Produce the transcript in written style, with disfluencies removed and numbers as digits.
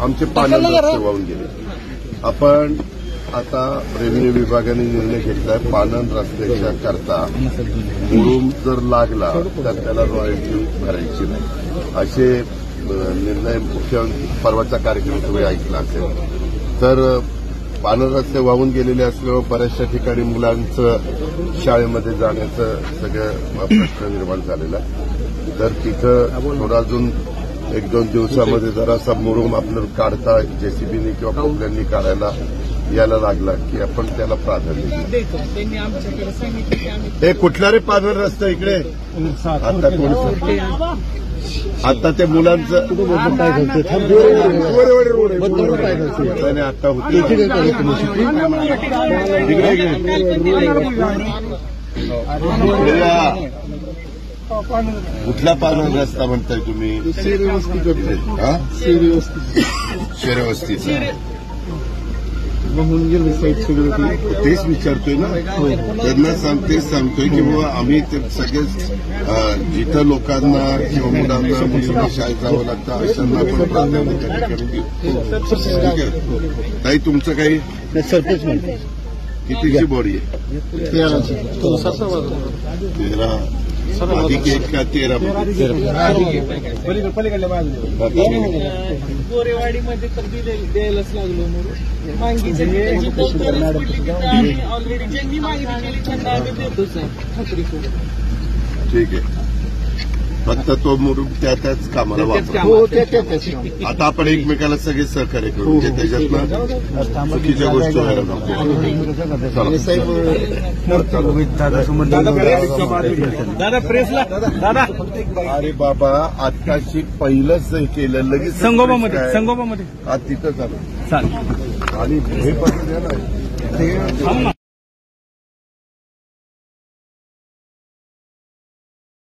आमचे पानन रस्ते वाहून गेले. आपण आता रेव्हेन्यू विभागाने निर्णय घेतलाय पानन रस्त्याच्या करता मुरुम जर लागला तर त्याला रॉयल्टी भरायची नाही, असे निर्णय मुख्यमंत्री परवाचा कार्यक्रम तुम्ही ऐकला असेल. तर पानन रस्ते वाहून गेलेले असल्यावर बऱ्याचशा ठिकाणी मुलांचं शाळेमध्ये जाण्याचं सगळं प्रश्न निर्माण झालेला आहे. तर तिथं थोडा अजून 1-2 दिवसामध्ये जरासा मुरुम आपल्याला काढता जेसीबीने किंवा पोपल्यांनी काढायला यायला लागला की आपण त्याला प्राधान्य देऊ. हे कुठला रे पानन रस्ता इकडे आता कोण आता ते मुलांचं आता होते कुठला पानन रस्ता म्हणताय तुम्ही? शेरवस्तीचा तेच विचारतोय ना. त्यांना तेच सांगतोय की बाबा आम्ही ते सगळे जिथं लोकांना किंवा मुलांना शाळेत जावं लागतं अशांना पण प्राधान्य करून देऊ. ठीक आहे ताई, तुमचं काही सरपंच म्हणतो कितीची बॉडी आहे? 13 अधिक 1 का 13? गोरेवाडीमध्ये तर द्यायलाच लागलो ऑलरेडी ज्यांनी मागणी केली त्यांना आम्ही देतोच आहे खात्री करून. ठीक आहे, फक्त तो मुरुम त्याच कामाला वापरा. आता आपण एकमेकाला सगळे सहकार्य करू म्हणजे त्याच्यातनं चुकीच्या गोष्टी व्हायला दादा प्रेसला दादा. अरे बाबा आत्ताशी पहिलंच हे केलं लगेच संगोबामध्ये आज तिथं झालं चालेल आणि हे पण